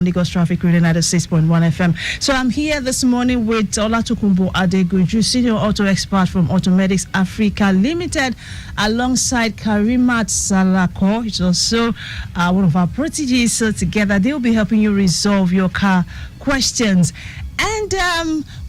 Lagos Traffic Radio 96.1 FM. So I'm here this morning with Tokunbo Adegoju, Senior Auto Expert from AUTOMEDICS Africa Limited, alongside Karimot Salako, which is also one of our proteges. So together they will be helping you resolve your car questions. And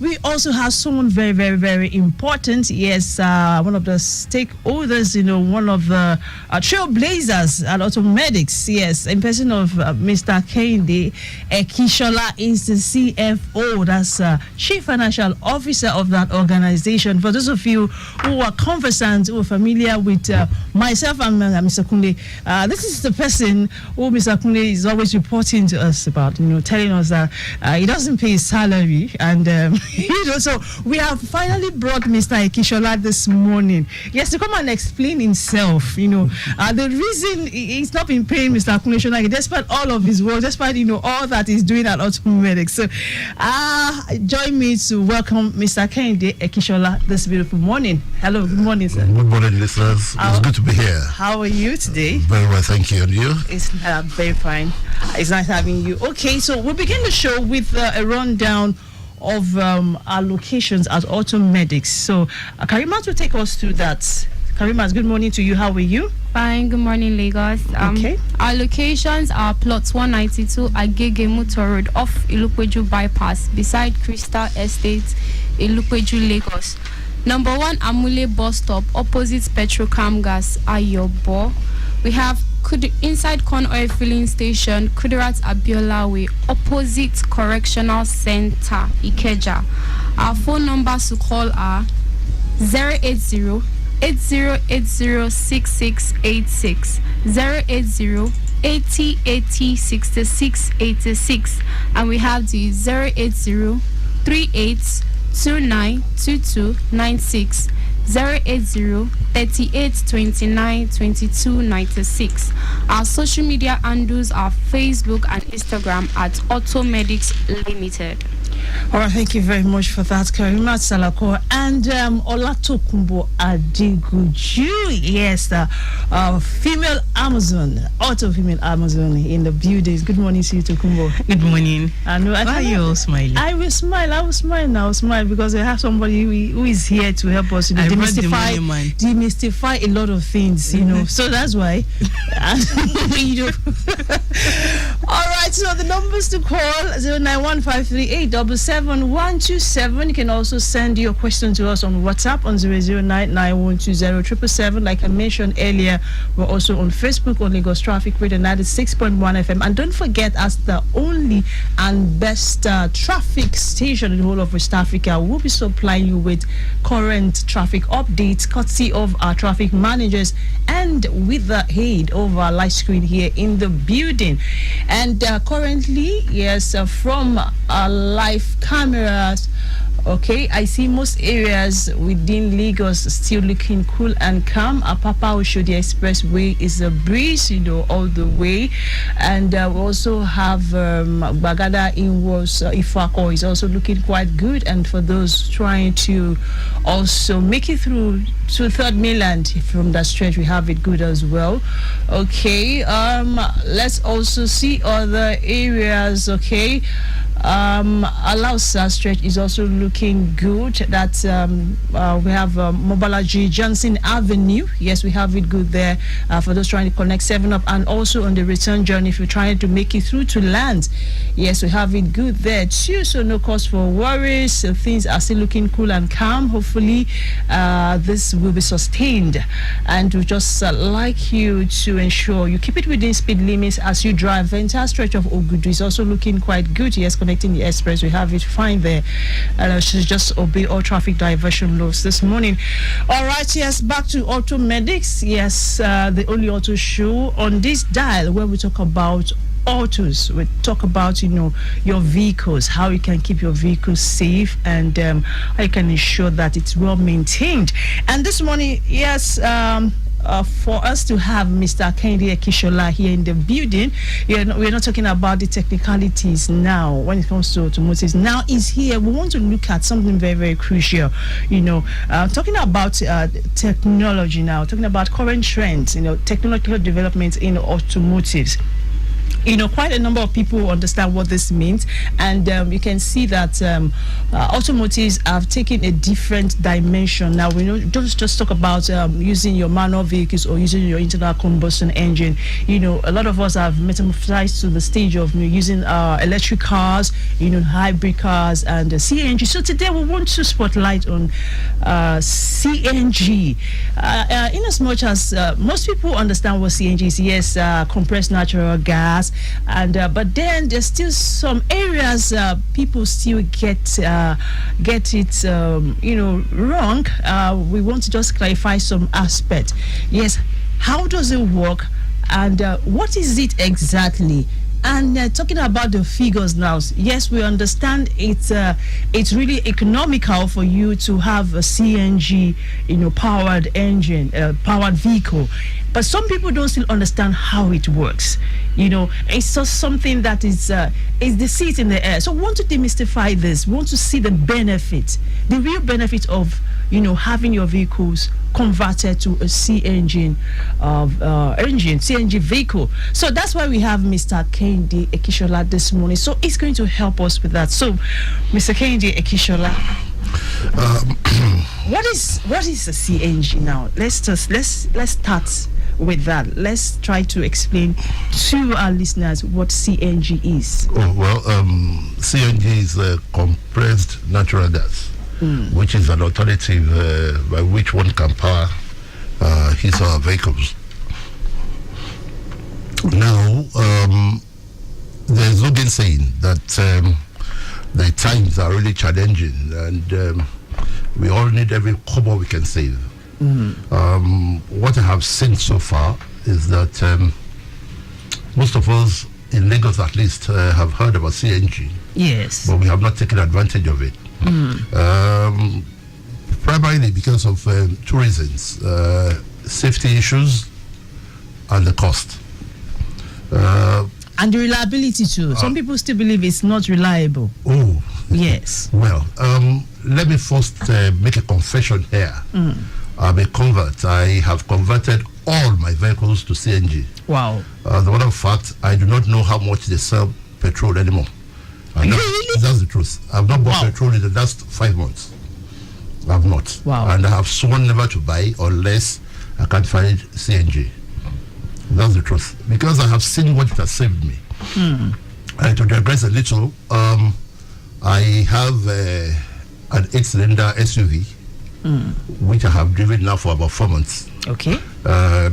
we also have someone very, very, very important. Yes, one of the stakeholders, one of the trailblazers at AUTOMEDICS. Yes, in person of Mr. Kehinde Ekishola is the CFO. That's Chief Financial Officer of that organization. For those of you who are conversant, who are familiar with myself and Mr. Kunle, this is the person who Mr. Kunle is always reporting to us about, telling us that he doesn't pay his salary. And so we have finally brought Mr. Ekishola this morning, yes, to come and explain himself. The reason he's not been paying Mr. Kunle, despite all of his work, despite all that he's doing at AUTOMEDICS. So join me to welcome Mr. Kehinde Ekishola this beautiful morning. Hello, good morning, sir. Good morning, listeners. It's good to be here. How are you today? Very well, thank you. And you? It's very fine. It's nice having you. Okay, so we'll begin the show with a rundown of our locations at AUTOMEDICS. So Karimot will take us through that. Karimot, good morning to you. How are you? Fine. Good morning, Lagos. Okay. Our locations are plots 192 Agege Motor Road off Ilupeju Bypass beside Crystal Estate, Ilupeju, Lagos. Number 1 Amule Bus Stop opposite Petrocam Gas, Ayobo. We have inside Corn Oil Filling Station, Kudirat Abiola Way, opposite Correctional Center, Ikeja. Our phone numbers to call are 080 8080 6686, 080 80 80 66 86, and we have the 080 38 29 22 96, 080 38 29 22 96. Our social media handles are Facebook and Instagram at AUTOMEDICS Limited. All right, thank you very much for that, Karimot Salako and Tokunbo Adegoju. Yes, female Amazon, female Amazon in the buildings. Good morning to you, Tokunbo. Good morning. Why are you all smiling? I will smile. I will smile because I have somebody who is here to help us demystify a lot of things, So that's why. All right, so the numbers to call 09153877127. You can also send your question to us on WhatsApp on 00991207777. Like I mentioned earlier, we're also on Facebook on Lagos Traffic Radio 96.1 FM. And don't forget, as the only and best traffic station in the whole of West Africa, we'll be supplying you with current traffic updates courtesy of our traffic managers and with the aid of our light screen here in the building. And currently, yes, from our live cameras, okay, I see most areas within Lagos still looking cool and calm. Apapa Oshodi Expressway is a breeze, all the way. And we also have Bagada Inwards, Ifako is also looking quite good. And for those trying to also make it through to Third Mainland from that stretch, we have it good as well. Okay, let's also see other areas. Okay, Alausa stretch is also looking good. That we have Mobalaji Johnson Avenue. Yes, we have it good there for those trying to connect 7 Up, and also on the return journey if you're trying to make it through to land. Yes, we have it good there too, so no cause for worries. So things are still looking cool and calm. Hopefully this will be sustained, and we just like you to ensure you keep it within speed limits as you drive. The entire stretch of Ogudu is also looking quite good. Yes, connecting the express, we have it fine there. And I should just obey all traffic diversion laws this morning. All right, yes, back to AUTOMEDICS. Yes, the only auto show on this dial where we talk about autos. We talk about your vehicles, how you can keep your vehicles safe, and how you can ensure that it's well maintained. And this morning, yes, for us to have Mr. Kehinde Ekishola here in the building, we're not talking about the technicalities now when it comes to automotives. Now he's here. We want to look at something very, very crucial. Talking about technology now, talking about current trends, technological developments in automotives. quite a number of people understand what this means, and you can see that automotives have taken a different dimension. Now, we don't just talk about using your manual vehicles or using your internal combustion engine. A lot of us have metamorphosed to the stage of using electric cars, hybrid cars, and CNG. So today we want to spotlight on CNG. In as much as most people understand what CNG is, yes, compressed natural gas, and but then there's still some areas people still get it wrong. We want to just clarify some aspect. Yes, how does it work, and what is it exactly? And talking about the figures now, yes, we understand it's really economical for you to have a CNG, powered engine, powered vehicle. But some people don't still understand how it works. It's just something that is the seat in the air. So we want to demystify this. We want to see the benefit, the real benefit of having your vehicles converted to a CNG vehicle. So that's why we have Mr. Kehinde Ekishola this morning. So he's going to help us with that. So, Mr. Kehinde Ekishola, what is a CNG now? Let's start with that. Let's try to explain to our listeners what CNG is. Oh, well, CNG is compressed natural gas, which is an alternative by which one can power his or her vehicles. Now, there's no saying that the times are really challenging, and we all need every kobo we can save. What I have seen so far is that most of us, in Lagos at least, have heard about CNG. Yes. But we have not taken advantage of it. Primarily because of two reasons: safety issues and the cost. And the reliability too. Some people still believe it's not reliable. Oh. Yes. Well, let me first make a confession here. I'm a convert. I have converted all my vehicles to CNG. Wow. The matter of fact, I do not know how much they sell petrol anymore. Really? That's the truth. I've not bought petrol in the last 5 months. I've not. Wow. And I have sworn never to buy unless I can find CNG. That's the truth. Because I have seen what it has saved me. And to digress a little, I have an 8-cylinder SUV, which I have driven now for about 4 months. Okay.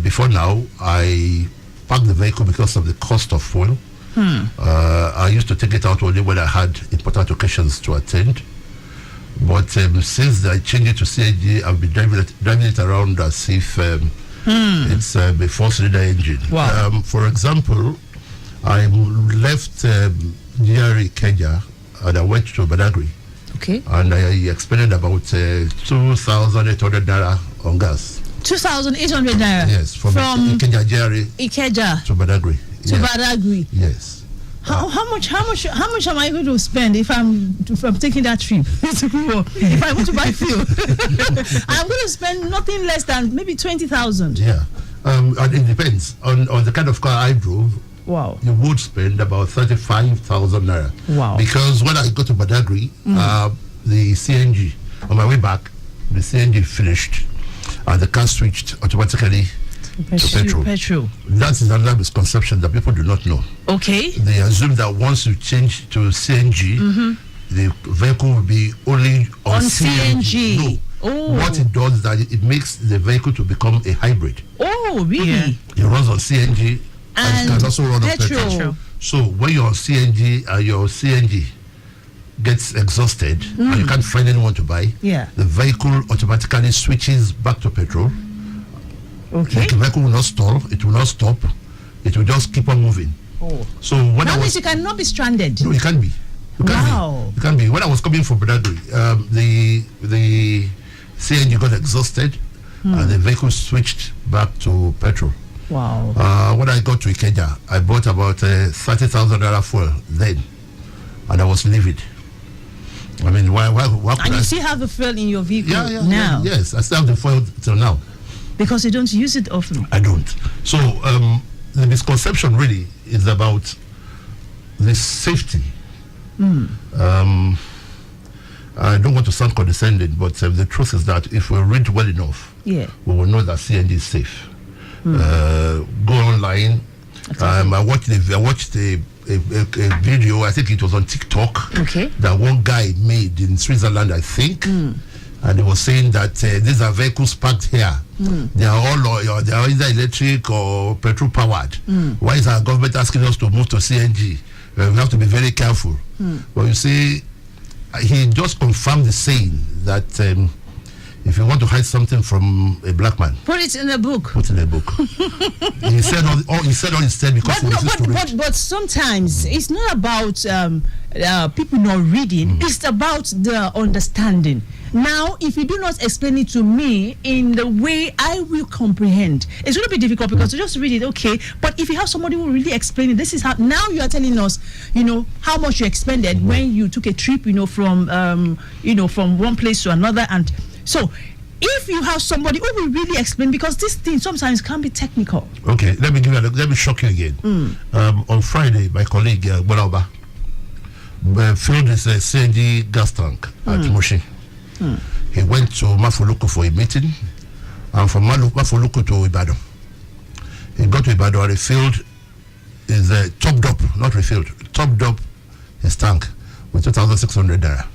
Before now, I parked the vehicle because of the cost of fuel. I used to take it out only when I had important occasions to attend. But since I changed it to CNG, I've been driving it around as if it's a 4-cylinder engine. Wow. For example, I left GRA Kenya and I went to Badagry. Okay. And I expended about 2,800 naira on gas. 2,800 naira. Yes, from Ikeja GRA Ikeja to Badagry. To Badagry. Yes. How much am I going to spend if I'm taking that trip? If I want to buy fuel, I'm going to spend nothing less than maybe 20,000. Yeah, and it depends on the kind of car I drove. Wow. You would spend about 35,000 naira. Wow. Because when I got to Badagry, the CNG on my way back, the CNG finished, and the car switched automatically to petrol. That is another misconception that people do not know. Okay. They assume that once you change to CNG, the vehicle will be only on CNG. No. Oh. What it does is that it makes the vehicle to become a hybrid. Oh, really? Yeah. It runs on CNG and it can also run on petrol. So when you're on CNG and your CNG gets exhausted and you can't find anyone to buy, the vehicle automatically switches back to petrol. Okay. The vehicle will not stall, it will not stop, it will just keep on moving. Oh. So when that means you cannot be stranded. No, you can't be. You can't be. When I was coming from Badagry, the CNG got exhausted and the vehicle switched back to petrol. Wow. When I got to Ikeja, I bought about 30,000 naira fuel then, and I was livid. I mean, why and you still have the fuel in your vehicle now? Yes, I still have the fuel till now. Because you don't use it often. I don't. So the misconception really is about the safety. I don't want to sound condescending, but the truth is that if we read well enough, we will know that CNG is safe. Go online. I watched a video, I think it was on TikTok, that one guy made in Switzerland, I think. And he was saying that these are vehicles parked here. They are all they are either electric or petrol powered. Why is our government asking us to move to CNG? We have to be very careful. But you see, he just confirmed the saying that if you want to hide something from a black man, put it in a book. Put in a book. He said all he said because but sometimes it's not about people not reading. It's about the understanding. Now, if you do not explain it to me in the way I will comprehend, it's going to be difficult because to just read it, okay. But if you have somebody who really explain it, this is how. Now you are telling us, how much you expended when you took a trip, from one place to another, and so. If you have somebody who will really explain, because this thing sometimes can be technical. Okay, let me shock you again. On Friday, my colleague Bolauba filled his CNG gas tank at Moshi. He went to Mafoluku for a meeting, and from Mafoluku to Ibadan. He got to Ibadan and refilled his topped up his tank with 2,600 naira.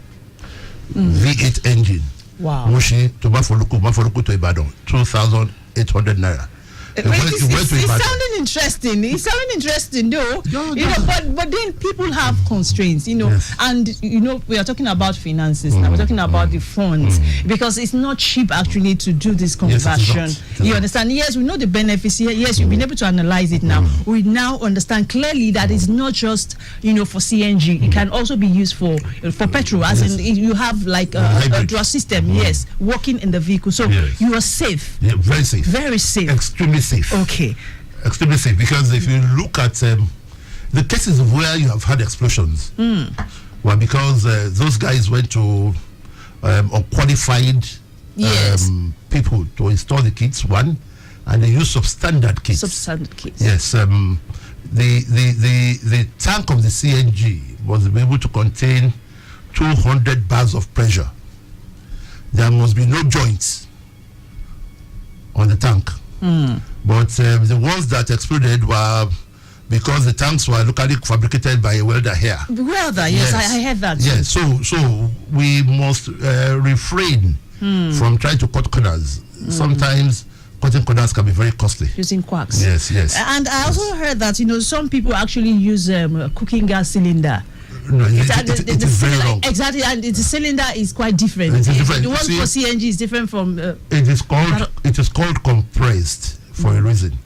V8 engine. Wow. Mushi to Mafoluku to Ibadan, 2,800 naira. It's sounding interesting. It's sounding interesting, though. But then people have constraints, Yes. and we are talking about finances now. We're talking about the funds because it's not cheap actually to do this conversion. Yes, you understand? Yes, we know the benefits here. Yes, you've been able to analyze it now. We now understand clearly that it's not just for CNG. It can also be used for petrol, as in you have like a draw system. Yes, working in the vehicle, so you are safe. Yeah, very safe. Very safe. Extremely safe. Okay. Extremely safe, because if you look at the cases of where you have had explosions, well, because those guys went to unqualified people to install the kits, one, and they use substandard kits. Yes. The tank of the CNG was able to contain 200 bars of pressure. There must be no joints on the tank. But the ones that exploded were because the tanks were locally fabricated by a welder here. Welder, yes. I heard that. Yes, so we must refrain from trying to cut corners. Sometimes cutting corners can be very costly. Using quacks. Yes. And I also heard that some people actually use a cooking gas cylinder. No, it is very wrong. Exactly, and the cylinder is quite different. It is different. The one for CNG is different from. It is called compressed for a reason.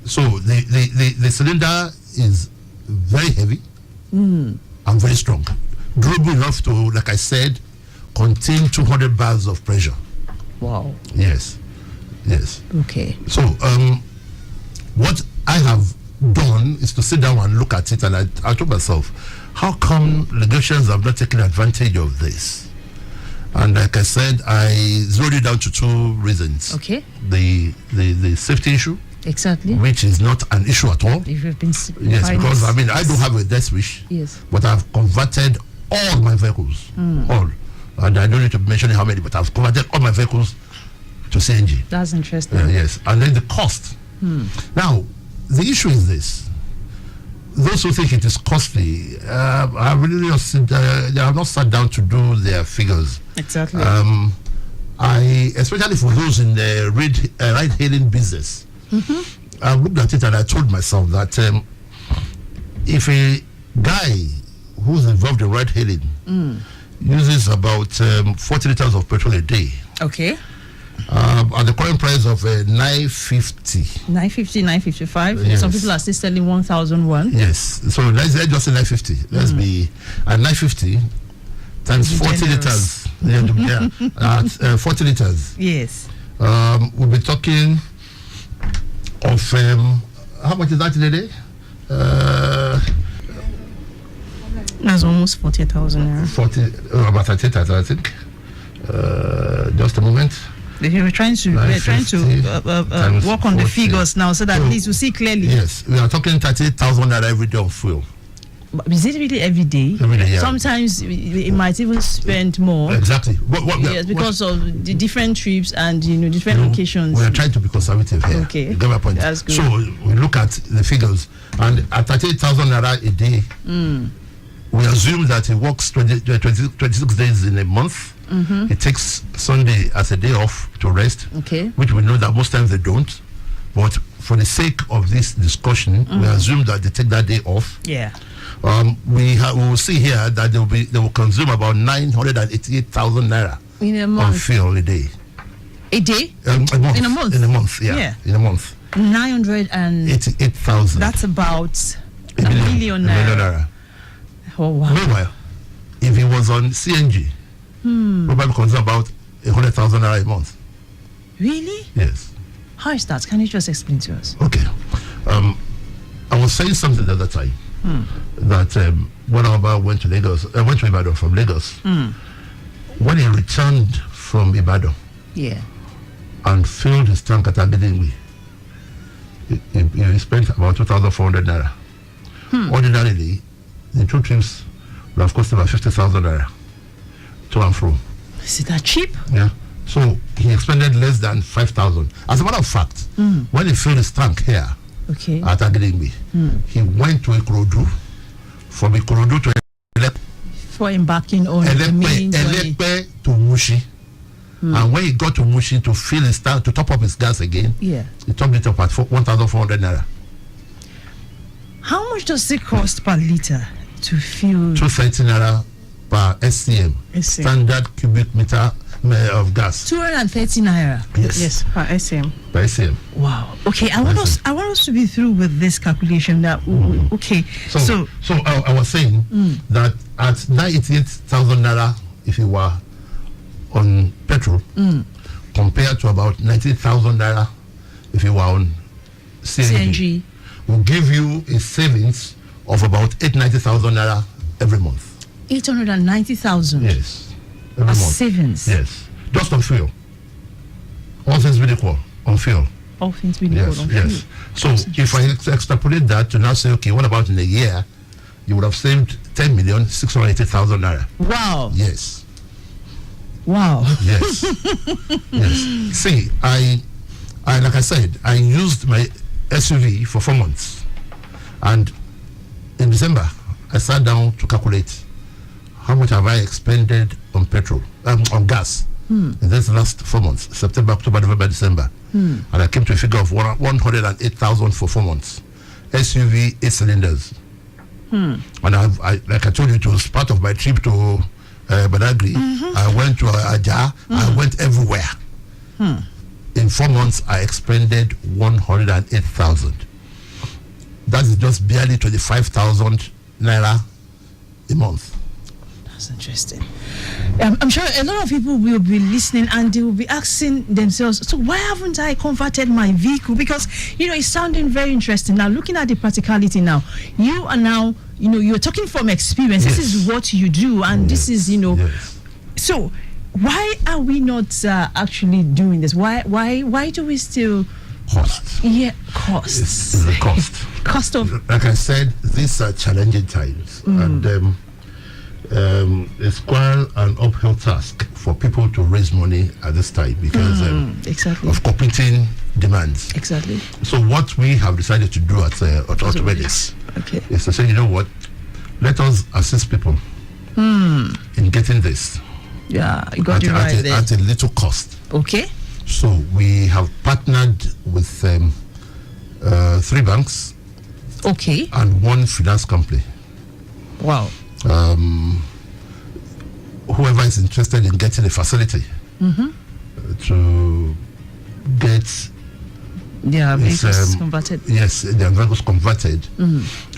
So the cylinder is very heavy and very strong, durable enough to, like I said, contain 200 bars of pressure. Wow. Yes. Okay. So what I have done is to sit down and look at it, and I told myself, how come Lagosians have not taken advantage of this? And like I said, I zeroed it down to two reasons. Okay. The safety issue. Exactly. Which is not an issue at all. If you've been yes, because I don't have a death wish. Yes. But I've converted all my vehicles. All. And I don't need to mention how many, but I've converted all my vehicles to CNG. That's interesting. Yes. And then the cost. Now, the issue is this. Those who think it is costly, I really they have not sat down to do their figures. Exactly. Especially for those in the ride-hailing business, I looked at it and I told myself that if a guy who's involved in ride-hailing uses about 40 liters of petrol a day. Okay. At the current price of 950. 950, 955. Yes. Some people are still selling 1,001. Yes. So let's just say 950. Let's be at 950 times 40 liters. At 40 liters. Yes. We'll be talking of how much is that in a day? That's almost 40,000 naira. About 30,000, I think. Just a moment. We're trying to work on the figures now so that at least we see clearly. Yes, we are talking 38,000 naira every day on fuel. But is it really every day? Every day, yeah. Sometimes it might even spend more. Exactly. Yes, because of the different trips and different locations. We are trying to be conservative here. Okay, you get my point. That's good. So we look at the figures, and at 38,000 naira a day, we assume that he works 26 days in a month. He takes Sunday as a day off to rest, which we know that most times they don't. But for the sake of this discussion, we assume that they take that day off. Yeah. We will see here that they will consume about 988,000 naira in a month on fuel a day. A day? A month. In a month? In a month, yeah. In a month. 988,000. That's about a million naira. Oh, wow. Meanwhile, if he was on CNG, probably consume about 100,000 naira a month. Really? Yes. How is that? Can you just explain to us? Okay. I was saying something the other time that when Abba went to Ibadan from Lagos, when he returned from Ibadan, and filled his tank at Adegoju, he spent about 2,400 naira. Ordinarily, the two trips would have cost about 50,000 naira to and fro. Is it that cheap? Yeah. So he expended less than 5,000. As a matter of fact, when he filled his tank here at Adegoju, he went to Ikorodu, from Ikorodu to Elepe, for embarking on the main journey. Elepe to Mushi. And when he got to Mushi to fill his tank, to top up his gas again, he topped it up at 1,400 naira. How much does it cost per liter to fill? 230 naira per SCM, standard cubic meter of gas. 230 naira. Yes, per SCM. Per SCM. Wow. Okay, I want us to be through with this calculation. That okay. So I was saying that at 98,000 naira, if you were on petrol, compared to about 90,000 naira if you were on CNG, will give you a savings of about 890,000 naira every month. 890,000. Yes. Every month. Savings. Yes. Just on fuel. All things being equal on fuel. All things being equal on fuel. So if I extrapolate that to now say, okay, what about in a year? You would have saved 10,680,000 naira. Wow. Yes. Wow. Yes. Yes. See, I like I said, I used my SUV for 4 months, and in December I sat down to calculate how much have I expended on petrol, on gas in this last 4 months, September, October, November, December, and I came to a figure of 108,000 for 4 months. SUV 8 cylinders, and I like I told you, it was part of my trip to Badagry. I went to Aja. I went everywhere. In 4 months, I expended 108,000. That is just barely 25,000 naira a month. That's interesting. I'm sure a lot of people will be listening and they will be asking themselves, so why haven't I converted my vehicle? Because, it's sounding very interesting. Now, looking at the practicality now, you are now, you're talking from experience. Yes. This is what you do, and this is, So, why are we not actually doing this? Why do we still... Cost. Yeah, cost. It's the cost. Cost of... Like I said, these are challenging times, and it's quite an uphill task for people to raise money at this time because of competing demands. Exactly. So what we have decided to do at AUTOMEDICS is to say, you know what, let us assist people in getting this. Yeah, you got it right there. At a little cost. Okay. So we have partnered with 3 banks. Okay. And 1 finance company. Wow. Whoever is interested in getting a facility to get vehicles converted. Yes, their vehicles converted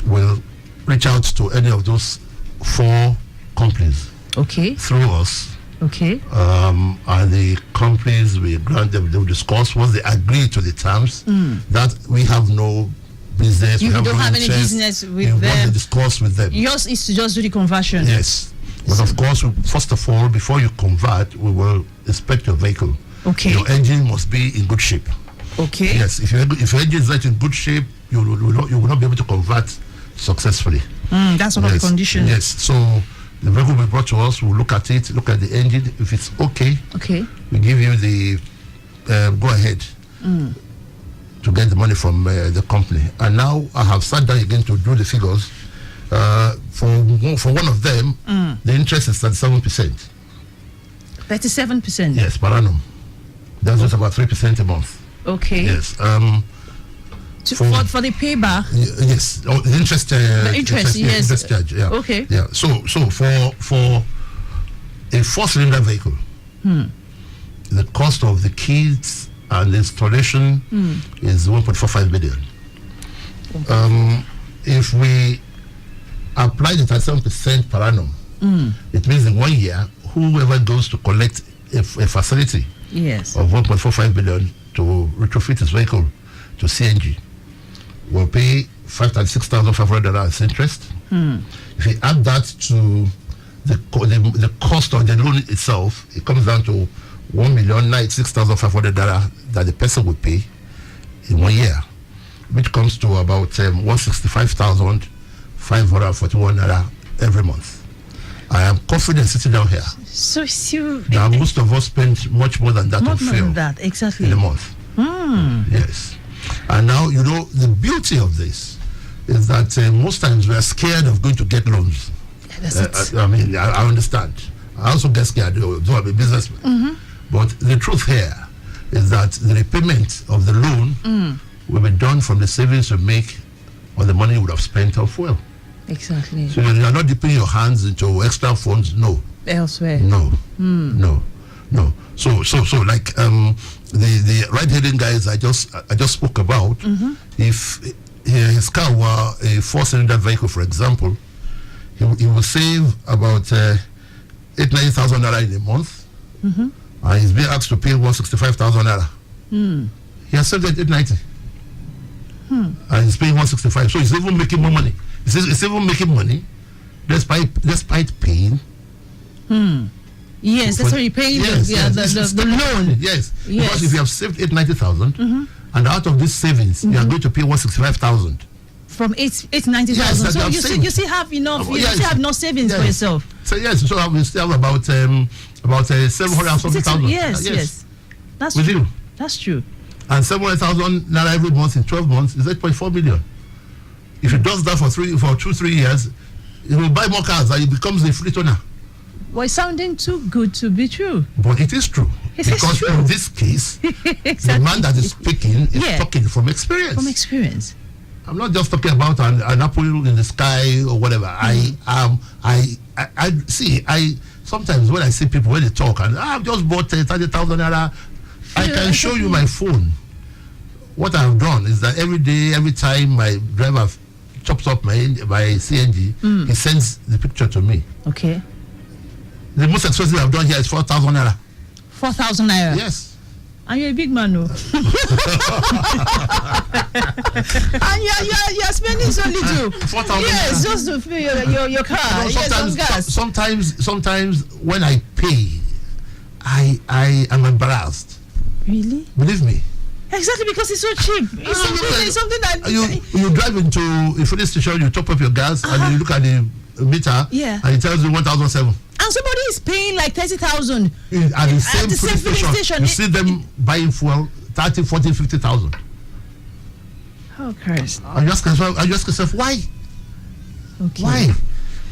will reach out to any of those 4 companies. Okay. Through us. Okay. And the companies will grant them, they'll discuss once they agree to the terms that we have no business. You don't have any business with them. Want to discuss with them. Yours is to just do the conversion. Yes. But of course, first of all, before you convert, we will inspect your vehicle Okay. Your engine must be in good shape. Okay. Yes, if your engine is not in good shape, you will not be able to convert successfully. That's one of the conditions. Yes, so the vehicle will be brought to us, we'll look at it, look at the engine. If it's okay, we give you the go ahead to get the money from the company. And now I have sat down again to do the figures. For one of them, the interest is 37%. 37%? Yes, per annum. That's just about 3% a month. Okay. Yes. For the payback? Yes. The interest. The interest, yes. Interest charge, yeah. Okay. Yeah. So for a 4-cylinder vehicle, the cost of the kits and the installation is 1.45 billion. If we apply the 37% per annum, it means in 1 year, whoever goes to collect a facility of 1.45 billion to retrofit his vehicle to CNG will pay $5,500 as interest. If you add that to the cost of the loan itself, it comes down to $1,096,500 that the person will pay in 1 year, which comes to about $165,541 every month. I am confident sitting down here. So now most of us spend much more than that on fuel. Than that, exactly. In a month. Yes. And now, the beauty of this is that most times we are scared of going to get loans. I mean, I understand. I also get scared, though I'm a businessman. But the truth here is that the repayment of the loan will be done from the savings you make on the money you would have spent on fuel. Exactly. So you are not dipping your hands into extra funds, no. Elsewhere. No. So like the ride-hailing guys I just spoke about, if his car were a 4-cylinder vehicle, for example, he will save about $8,000-9,000 in a month, and he's being asked to pay $165,000. He has saved $890, and he's paying $165. So he's even making more money. He's even making money despite paying. Yes, that's what you're paying the loan. Yes, because if you have saved $890,000, and out of this savings, you are going to pay $165,000 from $890,000. Yes, so you still have enough. You still have no savings for yourself. So yes, so we still have about 700,000. Yes. That's with true. You. That's true. And 700,000 naira every month in 12 months is 8.4 billion. If he does that for 2-3 years, he will buy more cars and he becomes a fleet owner. Well, it's sounding too good to be true. But it is true. Because in this case, the man that is speaking is talking from experience. From experience. I'm not just talking about an apple in the sky or whatever. I sometimes when I see people when they talk and I've just bought 30,000 naira, I can show you my phone. What I've done is that every day, every time my driver chops up my CNG, he sends the picture to me. Okay. The most expensive I've done here is 4,000 naira. 4,000 naira? Yes. And you're a big man, no? And you're spending so little. 4,000 yes, just to fill your car. Sometimes when I pay, I am embarrassed. Really? Believe me. Exactly, because it's so cheap. It's something that you drive into a filling station, you top up your gas, and you look at the meter, and it tells you 1,007. And somebody is paying like 30,000 at the same filling station. You see them buying fuel 30, 40, 50,000. Oh, Christ! I just myself, why? Okay. Why?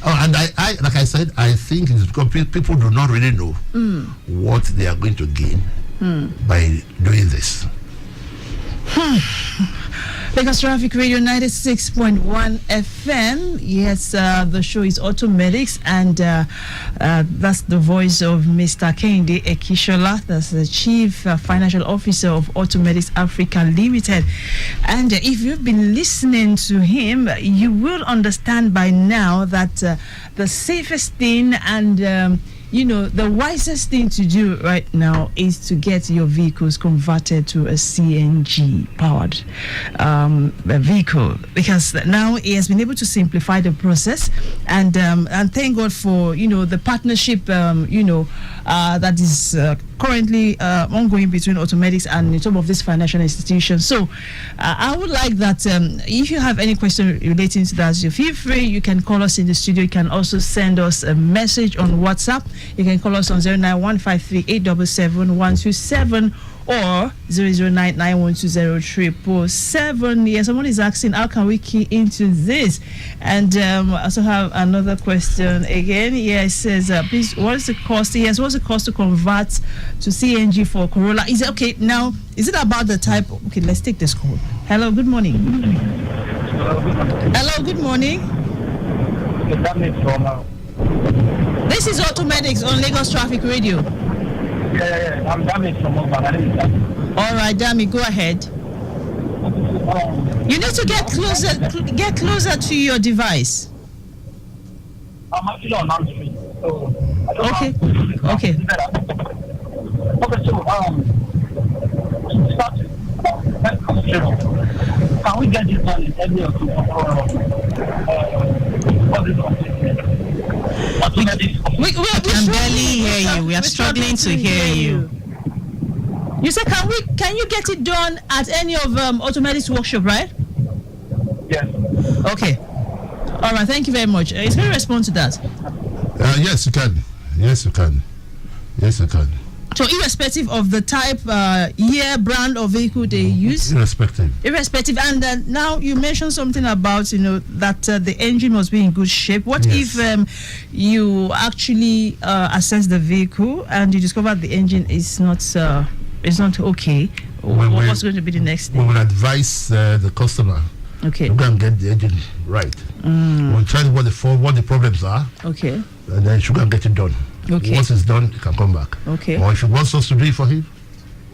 Oh, and I like I said, I think it's because people do not really know what they are going to gain by doing this. Lagos Traffic Radio 96.1 FM. Yes, the show is AUTOMEDICS, and that's the voice of Mr. Kehinde Ekishola. That's the Chief Financial Officer of AUTOMEDICS Africa Limited. And if you've been listening to him, you will understand by now that the safest thing and the wisest thing to do right now is to get your vehicles converted to a CNG powered vehicle, because now he has been able to simplify the process, and thank God for the partnership that is currently ongoing between AUTOMEDICS and some of these financial institutions. So I would like that if you have any question relating to that, so feel free. You can call us in the studio. You can also send us a message on WhatsApp. You can call us on 09153877127 or 009912077. Yes, someone is asking, how can we key into this? And I also have another question again. Yeah, it says, please, what is the cost? Yes, what's the cost to convert to CNG for Corolla? Is it okay? Now, is it about the type? Okay, let's take this call. Hello, good morning. Hello, good morning. This is AUTOMEDICS on Lagos Traffic Radio. Yeah. I'm damaged from over. All right, Dami, go ahead. You need to get closer to your device. I'm actually on Arm Street. So Okay. Okay, so start. Can we get this done in every or two? We can barely hear you. We are struggling to hear you. You said, can you get it done at any of AUTOMEDICS workshop, right? Yes. Okay. All right. Thank you very much. Is going to respond to that? Yes, you can. Yes, you can. Yes, you can. So irrespective of the type, year, brand or vehicle they use? Irrespective. And now you mentioned something about, that the engine must be in good shape. What if you actually assess the vehicle and you discover the engine is not okay? What's going to be the next thing? We will advise the customer. Okay. We're going to get the engine right. We'll tell you what the problems are. Okay. And then she's going to get it done. Okay. Once it's done, it can come back. Okay. Or if he wants us to do it for him,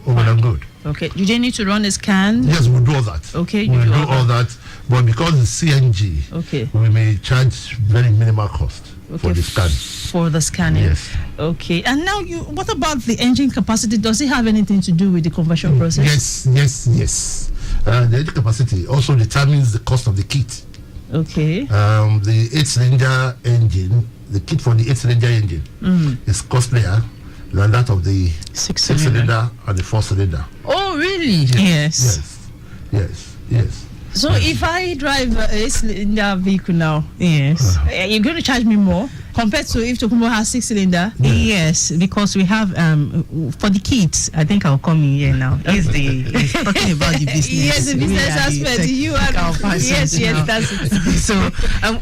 well and good. Okay. Do they need to run a scan? Yes, we'll do all that. Okay. We'll do all that. But because it's CNG, okay, we may charge very minimal cost for the scan. For the scanning. Yes. Okay. And now, what about the engine capacity? Does it have anything to do with the conversion process? Yes. The engine capacity also determines the cost of the kit. Okay. The 8-cylinder engine, the kit for the 8-cylinder engine is costlier than that of the 6-cylinder and the 4-cylinder. Oh, really? Yes. So if I drive a 8-cylinder vehicle now, yes, you're going to charge me more compared to if Tokunbo has 6-cylinder? Yes, because we have for the kids. I think I'll come in here now. He's talking about the business. Yes, the business aspect. You are yes, that's it. So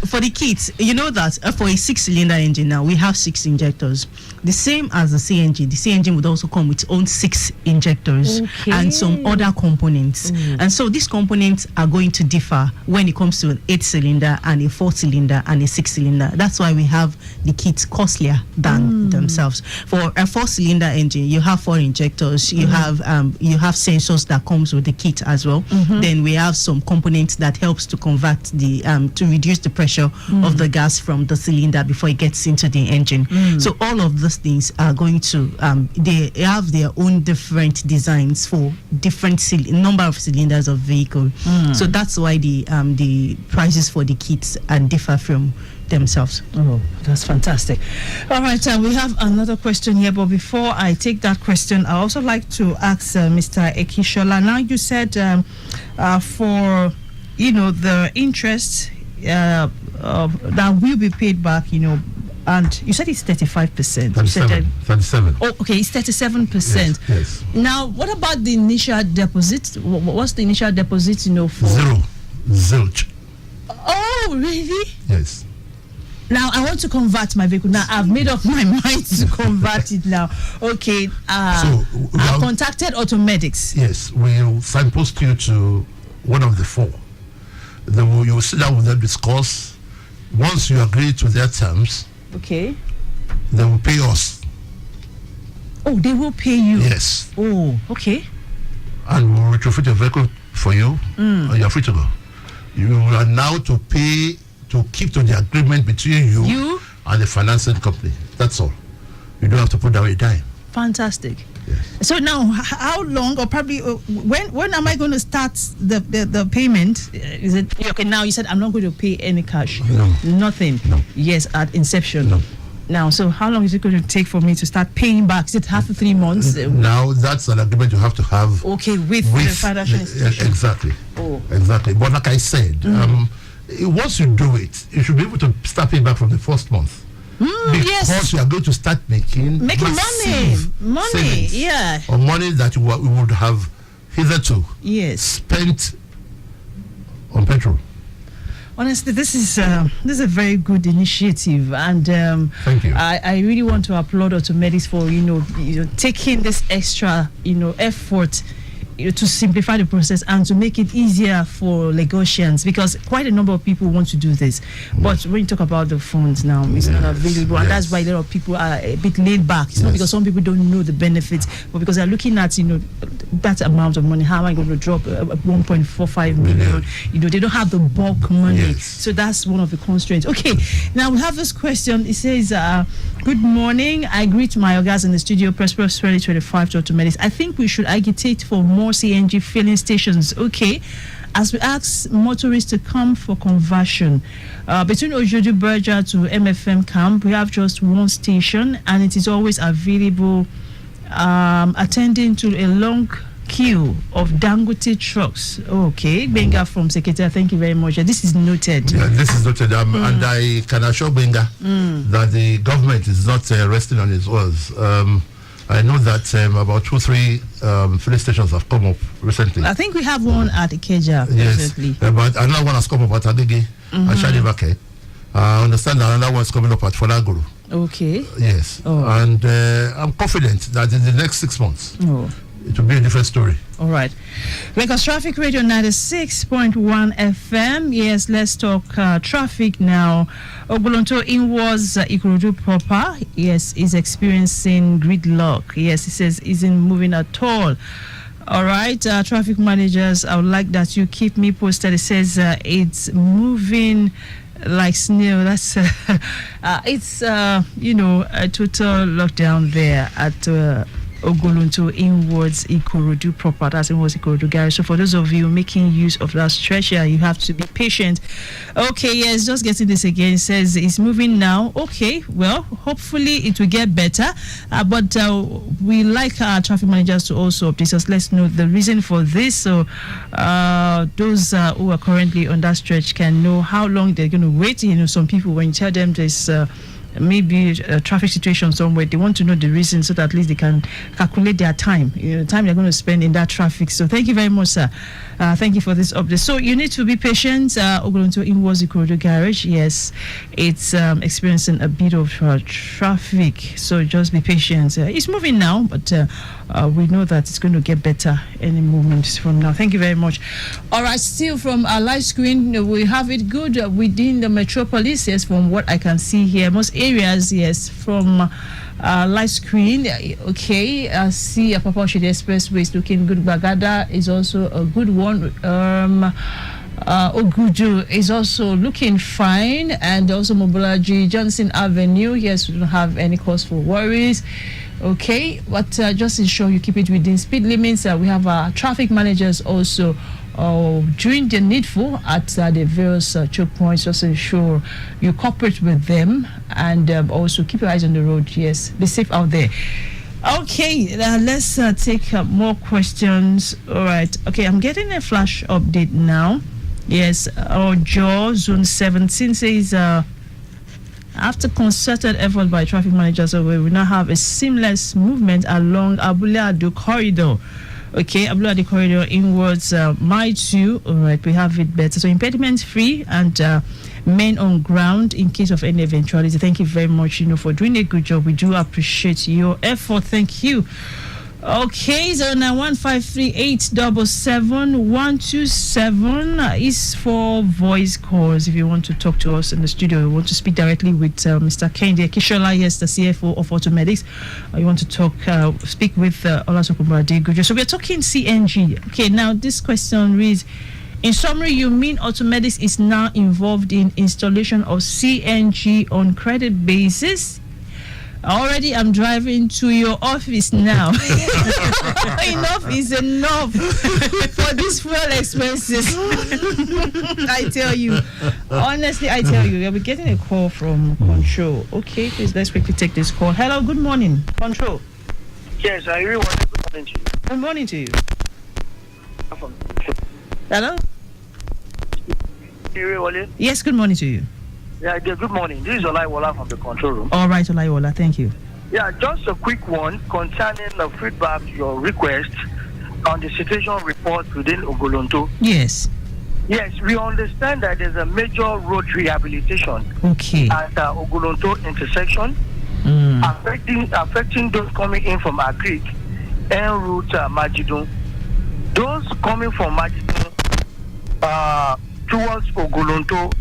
for the kids, you know that for a 6-cylinder engine now we have 6 injectors, the same as the CNG. The CNG would also come with its own 6 injectors and some other components. And so these components are going to differ when it comes to an 8-cylinder and a 4-cylinder and a 6-cylinder. That's why we have the kits costlier than themselves. For a 4-cylinder engine, you have 4 injectors. You have sensors that comes with the kit as well. Then we have some components that helps to convert the to reduce the pressure of the gas from the cylinder before it gets into the engine. So all of those things are going to they have their own different designs for different number of cylinders of vehicle. So that's why the prices for the kits differ from themselves. Oh, that's fantastic. All right, we have another question here, but before I take that question, I also like to ask Mr. Ekishola. Now, you said for the interest that will be paid back, and you said it's 35%. 37. Oh, okay, it's 37%. Yes. Now, what about the initial deposit? What's the initial deposit? For Zilch. Oh, really? Yes. Now I want to convert my vehicle. Now I've made up my mind to convert it now. Okay. I've contacted AUTOMEDICS. Yes, we'll signpost you to one of the 4. Then you will sit down with them, discuss. Once you agree to their terms, okay, they will pay us. Oh, they will pay you? Yes. Oh, okay. And we'll retrofit your vehicle for you, and you're free to go. You are now to pay to keep to the agreement between you and the financing company. That's all. You don't have to put down a dime. Fantastic. Yes. So now, how long, or probably when am I going to start the payment? Is it okay? Now you said I'm not going to pay any cash. No. Nothing. No. Yes, at inception. No. now. So how long is it going to take for me to start paying back? Is it after 3 months? Now that's an agreement you have to have. Okay, with the financial institution. Exactly. Oh. Exactly. But like I said, once you do it, you should be able to start paying back from the first month. Because you are going to start making money, savings, yeah, or money that we would have hitherto spent on petrol. Honestly, this is a very good initiative, and thank you. I really want to applaud AUTOMEDICS for taking this extra effort to simplify the process and to make it easier for Lagosians, because quite a number of people want to do this, but when you talk about the funds now, it's not available, and that's why a lot of people are a bit laid back. It's not because some people don't know the benefits, but because they're looking at that amount of money. How am I going to drop 1.45 million? They don't have the bulk money, so that's one of the constraints. Okay, now we have this question. It says, "Good morning. I greet my ogas in the studio. Prosperous 2025 to AUTOMEDICS. I think we should agitate for more CNG filling stations, as we ask motorists to come for conversion. Between Ojodu Berger to MFM camp, we have just one station, and it is always available, attending to a long queue of Dangote trucks." Okay, Benga from Secretary, thank you very much. This is noted. Yeah, this is noted, and I can assure Benga that the government is not resting on its oars. I know that about 2-3 filling stations have come up recently. I think we have one at Ikeja. Yes, but another one has come up at Adege and Shadivake. I understand that another one is coming up at Folaguru. Okay. Yes, and I'm confident that in the next 6 months, it will be a different story. All right. Lagos Traffic Radio 96.1 FM. Yes, let's talk traffic now. Ogbolonto inwards Ikorodu proper, is experiencing gridlock. Yes, it says isn't moving at all. All right, traffic managers, I would like that you keep me posted. It says it's moving like snail. That's it's a total lockdown there at Ogolonto inwards Ikorodu proper. That's inwards Ikorodu garage. So for those of you making use of that stretch here, you have to be patient. Okay, yes, just getting this again. It says it's moving now. Okay, well, hopefully it will get better. But we like our traffic managers to also update us. Let's know the reason for this. So those who are currently on that stretch can know how long they're going to wait. Some people, when you tell them there's maybe a traffic situation somewhere, they want to know the reason so that at least they can calculate their time, the time they're going to spend in that traffic. So thank you very much, sir. Thank you for this update. So you need to be patient. Ogolonto inwards Ikorodu garage, yes, it's experiencing a bit of traffic, so just be patient. It's moving now, but we know that it's going to get better any moment from now. Thank you very much. All right, still from our live screen, we have it good within the metropolis. Yes, from what I can see here, most areas, yes, from live screen. Okay, I see Papa Oshodi Expressway is looking good. Bagada is also a good one. Ogudu is also looking fine, and also Mobolaji Johnson Avenue. Yes, we don't have any cause for worries. Okay, but just ensure you keep it within speed limits. We have our traffic managers also doing the needful at the various choke points. Just ensure you cooperate with them, and also keep your eyes on the road. Yes, be safe out there. Okay, let's take more questions. All right. Okay, I'm getting a flash update now. Yes, Joe Zone 17 says after concerted effort by traffic managers, we now have a seamless movement along Abule-Ado corridor. Okay, Abule-Ado corridor inwards Mile 2. All right, we have it better. So impediment free and men on ground in case of any eventuality. Thank you very much, for doing a good job. We do appreciate your effort. Thank you. Okay, 09153877127 is for voice calls. If you want to talk to us in the studio, you want to speak directly with Mr. Kende Kishola, yes, the CFO of AUTOMEDICS. You want to speak with Tokunbo Adegoju. So we're talking CNG. Okay, now this question reads, in summary, you mean AUTOMEDICS is now involved in installation of CNG on credit basis? Already, I'm driving to your office now. Enough is enough for these fuel expenses. I tell you. Honestly, I tell you, we'll be getting a call from Control. Okay, please, let's quickly take this call. Hello, good morning, Control. Yes, I really want to good morning to you. Good morning to you. Hello? Yes, good morning to you. Yeah, good morning. This is Olaiwola from the control room. All right, Olaiwola, thank you. Yeah, just a quick one concerning the feedback, your request on the situation report within Ogolonto. Yes. Yes, we understand that there's a major road rehabilitation at Ogolonto intersection, affecting those coming in from Agric en route Majidun. Those coming from Majidun towards Ogolonto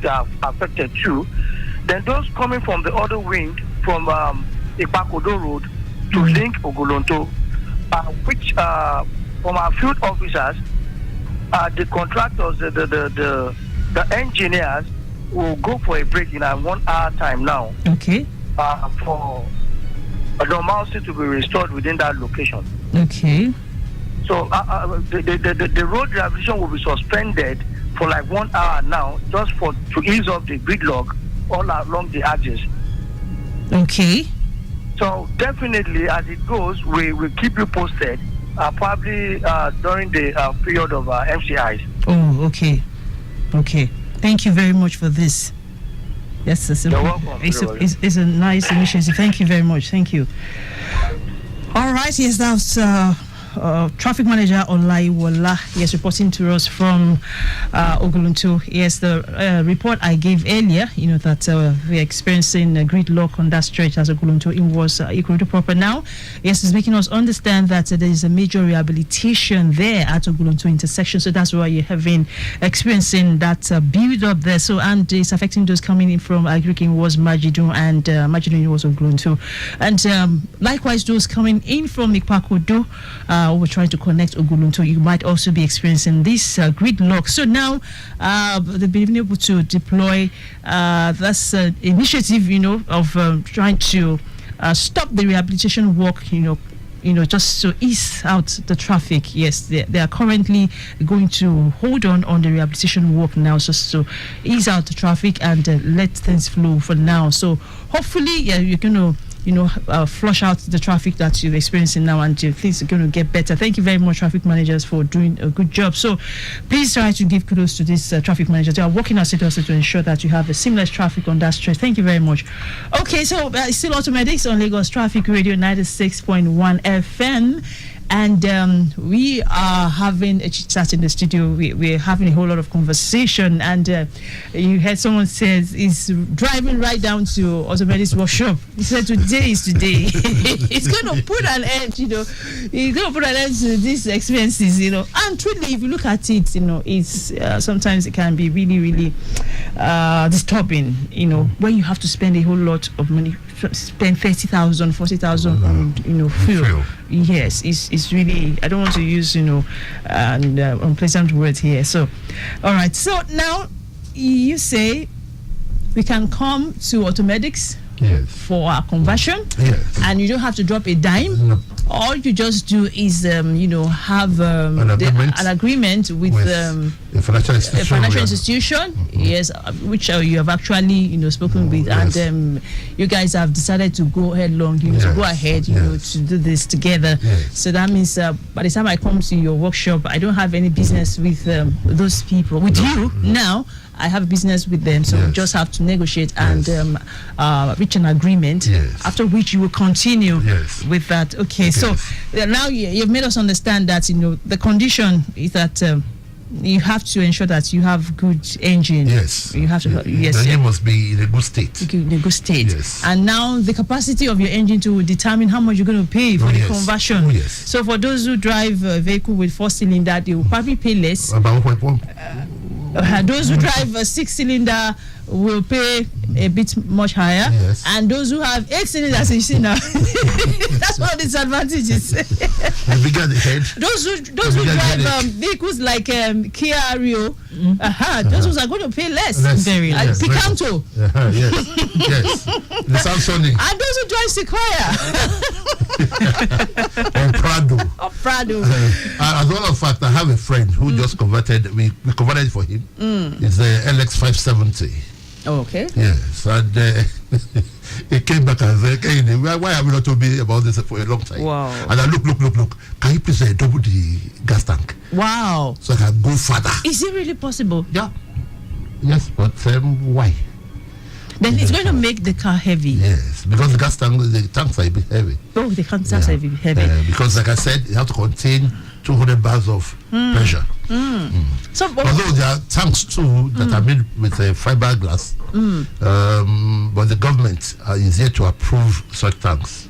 are affected too. Then those coming from the other wing from Ipakodo Road to link Ogolonto, which from our field officers, the contractors, the engineers will go for a break in a 1 hour time now. Okay. For normalcy to be restored within that location. Okay. So the road rehabilitation will be suspended for like 1 hour now, just to ease up the gridlock all along the edges. Okay. So definitely, as it goes, we will keep you posted. Probably during the period of MCIs. Oh, okay. Okay. Thank you very much for this. Yes, you're welcome. It's a nice initiative. Thank you very much. Thank you. All right. Yes, that's Traffic Manager Olaiwola. Yes, reporting to us from Ogolonto. Yes, the report I gave earlier, that we're experiencing a gridlock on that stretch as Ogolonto. It was Ikorodu proper now. Yes, it's making us understand that there is a major rehabilitation there at Ogolonto intersection. So that's why you're experiencing that build up there. So, and it's affecting those coming in from Agrikin was Majidun, and Majidun was Ogolonto. And likewise, those coming in from Ipakodo, we're trying to connect Ogolonto, you might also be experiencing this gridlock. So now they've been able to deploy this initiative, of trying to stop the rehabilitation work, just to ease out the traffic. Yes, they are currently going to hold on the rehabilitation work now, just to ease out the traffic and let things flow for now. So hopefully, you're going to flush out the traffic that you're experiencing now, and things are going to get better. Thank you very much, traffic managers, for doing a good job. So please try to give kudos to this traffic managers. They are working assiduously to ensure that you have a seamless traffic on that stretch. Thank you very much. Okay, so it's still AUTOMEDICS on Lagos Traffic Radio 96.1 FM. And we are having a chit chat in the studio. We're having a whole lot of conversation. And you heard someone says he's driving right down to AUTOMEDICS workshop. He said today is today. It's going to put an end, It's going to put an end to these expenses, And truly, if you look at it, it's sometimes it can be really, really disturbing, when you have to spend a whole lot of money, spend 30,000, 40,000 on, fuel. Yes, it's really, I don't want to use, unpleasant words here. So, all right. So now you say we can come to AUTOMEDICS for our conversion. Yes. And you don't have to drop a dime. No. All you just do is, have an agreement with a financial institution, yes, which you have actually, spoken with, and you guys have decided to go headlong, to go ahead, to do this together. Yes. So that means by the time I come to your workshop, I don't have any business with those people. With you now, I have business with them, so we just have to negotiate and reach an agreement. Yes. After which you will continue with that. Okay, so now you've made us understand that the condition is that you have to ensure that you have good engine. Yes. You have to. The engine must be in a good state. In a good state. Yes. And now the capacity of your engine to determine how much you're going to pay for the conversion. Oh, yes. So for those who drive a vehicle with 4-cylinder, they will probably pay less. About 1.1. Those who drive a 6-cylinder will pay a bit much higher, and those who have 8 cylinders, you see now, that's one of the disadvantages. The bigger the head. Those who drive vehicles like Kia Rio, those ones are going to pay less. Very less. Picanto. Yes. The Samsung. And those who drive Sequoia. on Prado. Oh, Prado. As a matter of fact, I have a friend who just converted. We converted for him. It's the LX570. Oh, okay. Yes, and he came back and said, "Hey, why have you not told me about this for a long time?" Wow. And I look. Can you please double the gas tank Wow. so I can go further? Is it really possible? Yeah. Yes, but why? Then it's going to make the car heavy. Yes, because the tanks are a bit heavy. Oh, the tanks are heavy. Because, like I said, you have to contain 200 bars of pressure. So, Although there are tanks too that are made with fiberglass, but the government is yet to approve such tanks.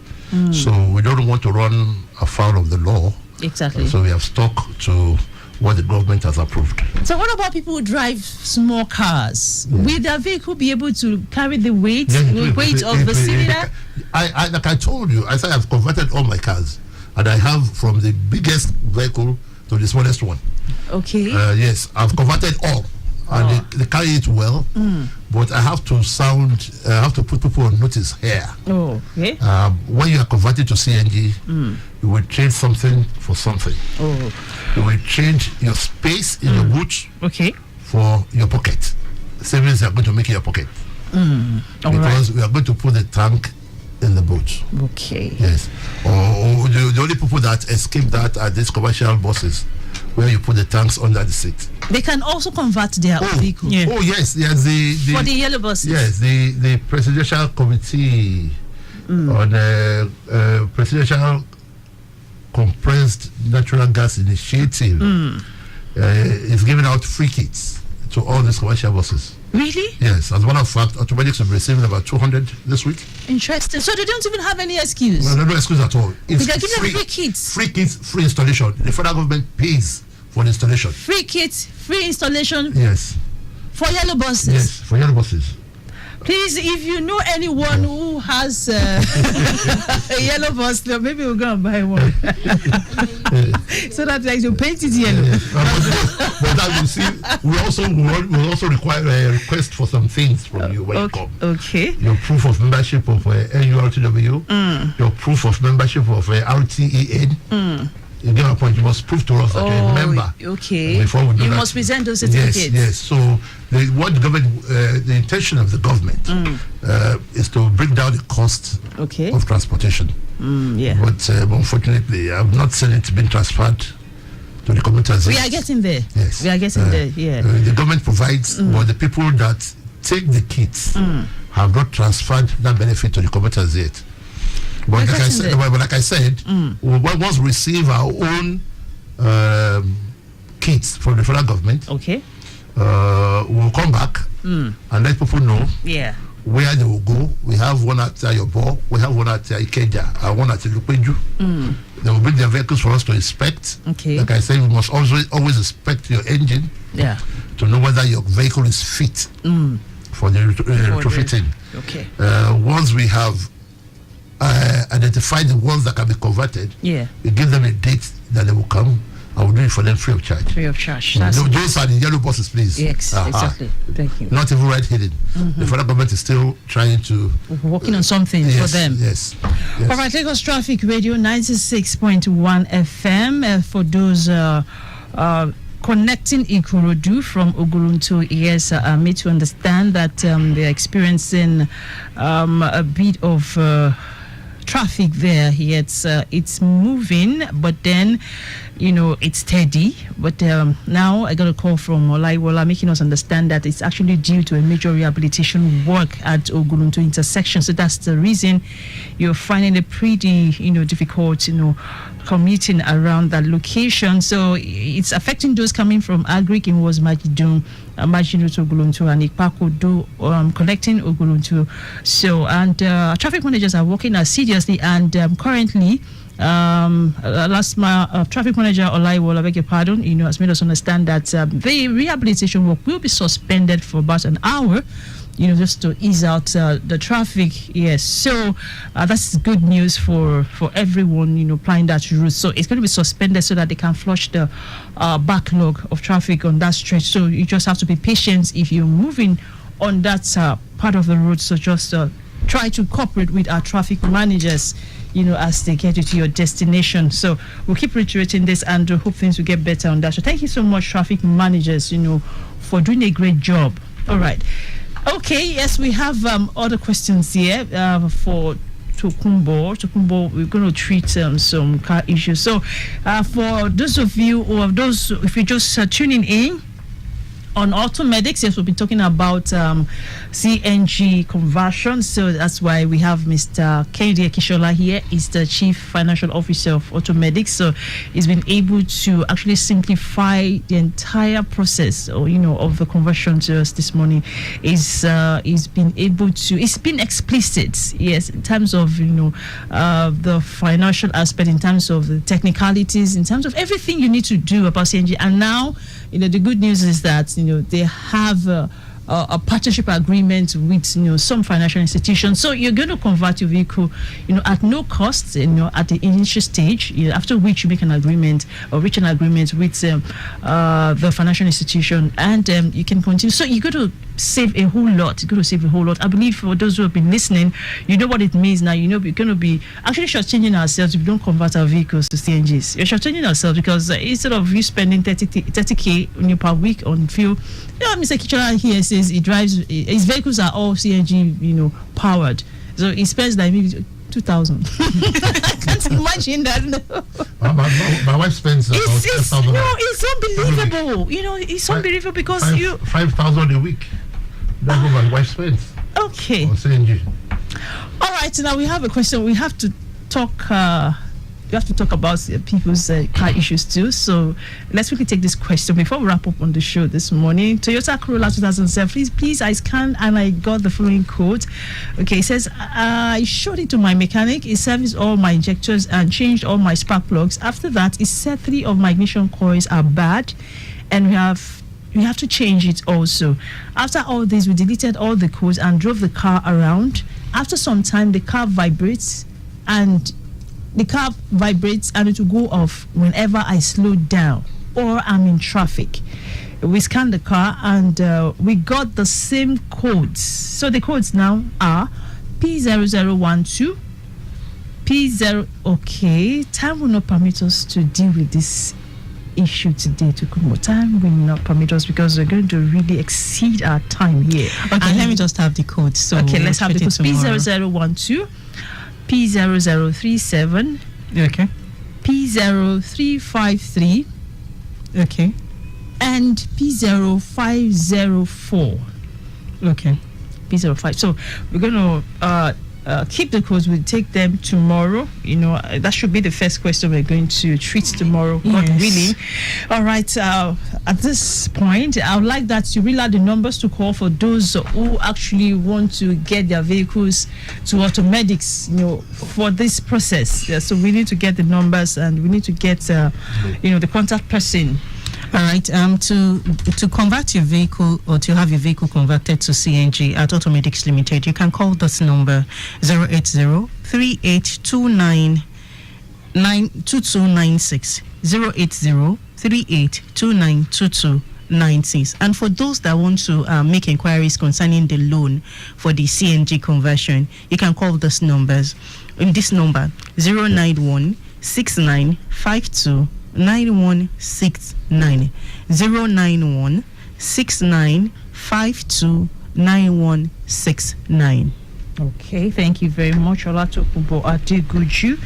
So we don't want to run afoul of the law. exactly. So we have stuck to what the government has approved. So what about people who drive small cars? Will their vehicle be able to carry the weight of the cylinder? Like I told you, I said I've converted all my cars, and I have from the biggest vehicle to the smallest one. Okay. Yes, I've converted all, and they carry it well. But I have to put people on notice here. Oh, okay. When you are converted to CNG, you will change something for something. Oh, You will change your space in your boot okay. for your pocket. Savings are going to make in your pocket. Because we are going to put the tank in the boat. Okay. Yes. Or the only people that escape that are these commercial buses where you put the tanks under the seat. They can also convert their vehicle. Yeah. Oh yes, yes. For the yellow buses. Yes, the presidential committee on presidential compressed natural gas initiative is giving out free kits to all these commercial buses. Really? Yes, as a matter of fact, AUTOMEDICS will be receiving about 200 this week. Interesting. So they don't even have any excuse. No excuse at all. It's They can give them free kits. Free kits, free installation. The federal government pays for the installation. Free kits, free installation. Yes. For yellow buses. Yes, for yellow buses. Please, if you know anyone who has a yellow bus, maybe we'll go and buy one. So that like you paint it yellow. But that you see, we also require a request for some things from you when you come. Okay. Your proof of membership of NURTW, your proof of membership of RTEN. You get my point. You must prove to us that you're a member. Okay. Before we do you that. must present those certificates. Yes. So the intention of the government is to bring down the cost of transportation. Yeah. But unfortunately, I've not seen it being transferred to the communities. We are getting there. Yes. We are getting there. Yeah. The government provides, but the people that take the kits have not transferred that benefit to the communities yet. But like I said, once we receive our own kits from the federal government, we'll come back and let people know where they will go. We have one at Yobo, we have one at Ikeja, and one at Ilupeju. They will bring their vehicles for us to inspect. Like I said, we must always inspect your engine to know whether your vehicle is fit for the retrofitting. Once we have identify the ones that can be converted. We give them a date that they will come. I will do it for them free of charge. Free of charge. Those are the yellow buses, please. Yes, exactly. Thank you. Not even right hidden. The federal government is still trying to working on something for them. Yes. All right, Lagos Traffic Radio 96.1 FM for those connecting Ikorodu from Oguruntu. Yes, made to understand that they're experiencing a bit of traffic there. It's moving, but then it's steady. But now I got a call from Olaiwola making us understand that it's actually due to a major rehabilitation work at Oguruntu intersection. So that's the reason you're finding it pretty difficult commuting around that location. So it's affecting those coming from Agric in Majidun, Majidun to Oguruntu, and Ikpakodo connecting Oguruntu. So and traffic managers are working assiduously, and currently last traffic manager Olaiwola, I beg your pardon, has made us understand that the rehabilitation work will be suspended for about an hour, just to ease out the traffic. Yes, so that's good news for everyone, applying that route. So it's going to be suspended so that they can flush the backlog of traffic on that stretch. So you just have to be patient if you're moving on that part of the road. So just try to cooperate with our traffic managers. as they get you to your destination. So we'll keep reiterating this and hope things will get better on that. So thank you so much, traffic managers, for doing a great job. All right. Okay, yes, we have other questions here for Tokunbo. We're going to treat some car issues. So for those of you if you're just tuning in on AUTOMEDICS, yes, we'll be talking about CNG conversion. So that's why we have Mr. Karimot Ekishola here. He's the Chief Financial Officer of AUTOMEDICS. So he's been able to actually simplify the entire process, of the conversion to us this morning. He's been able to. It's been explicit, yes, in terms of the financial aspect, in terms of the technicalities, in terms of everything you need to do about CNG. And now, the good news is that they have a partnership agreement with some financial institutions. So you're going to convert your vehicle at no cost at the initial stage, after which you make an agreement or reach an agreement with the financial institution, and you can continue. So you're going to save a whole lot. I believe for those who have been listening, you know what it means now. We're going to be actually shortchanging ourselves if we don't convert our vehicles to CNGs. You're shortchanging ourselves because instead of you spending 30K per week on fuel, Mr. Kichara here says his vehicles are all CNG, powered. So he spends like maybe 2,000. I can't imagine that. No. My wife spends about 10,000. No, it's unbelievable. It's unbelievable because 5,000 a week. That's what my wife spends. Okay. On CNG. All right. Now we have a question. We have to talk. About people's car issues too. So let's quickly take this question before we wrap up on the show this morning. Toyota Corolla 2007. Please, I scanned and I got the following quote. Okay, it says, I showed it to my mechanic. He serviced all my injectors and changed all my spark plugs. After that, he said 3 of my ignition coils are bad, and we have to change it also. After all this, we deleted all the codes and drove the car around. After some time, the car vibrates and it will go off whenever I slow down or I'm in traffic. We scanned the car and we got the same codes. So the codes now are P0012, P0. Okay, time will not permit us to deal with this issue today. Tokunbo, time will not permit us because we're going to really exceed our time here. Okay, and let me just have the codes. So okay, let's have the codes. P0012, P0037, okay, P0353, okay, and P0504. Okay, P05. So we're going to keep the codes. We'll take them tomorrow. That should be the first question we're going to treat tomorrow, God willing. All right. At this point, I would like that you read out the numbers to call for those who actually want to get their vehicles to AUTOMEDICS, for this process. Yeah, so we need to get the numbers and we need to get, the contact person. All right. To convert your vehicle or to have your vehicle converted to CNG at AUTOMEDICS Limited, you can call this number 080-3829-2296. 080-3829-2296. And for those that want to make inquiries concerning the loan for the CNG conversion, you can call this number 091-6952 9169 091-6952-9169. Okay, thank you very much, Tokunbo Adegoju,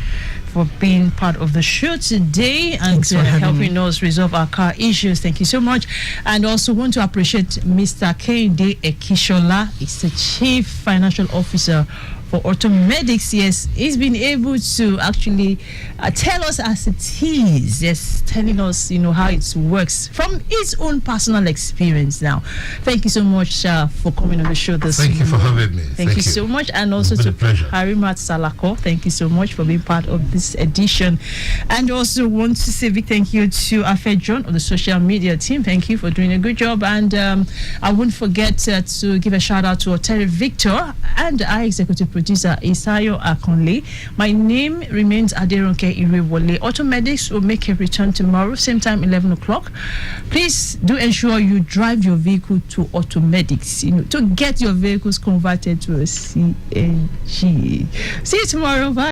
for being part of the show today and helping us resolve our car issues. Thank you so much. And also want to appreciate Mr. Karimot Ekishola. He's the Chief Financial Officer for AUTOMEDICS. Yes, he's been able to actually tell us as it is. Yes, telling us, how it works from his own personal experience now. Thank you so much for coming on the show this morning. Thank you for having me. Thank you so much. And also to Karimot Salako, thank you so much for being part of this edition. And also want to say a big thank you to Afe John of the social media team. Thank you for doing a good job. And I won't forget to give a shout out to Terry Victor and our executive producer Isayo Akonle. My name remains Aderonke Irewole. AUTOMEDICS will make a return tomorrow, same time, 11 o'clock. Please do ensure you drive your vehicle to AUTOMEDICS, to get your vehicles converted to a CNG. See you tomorrow. Bye.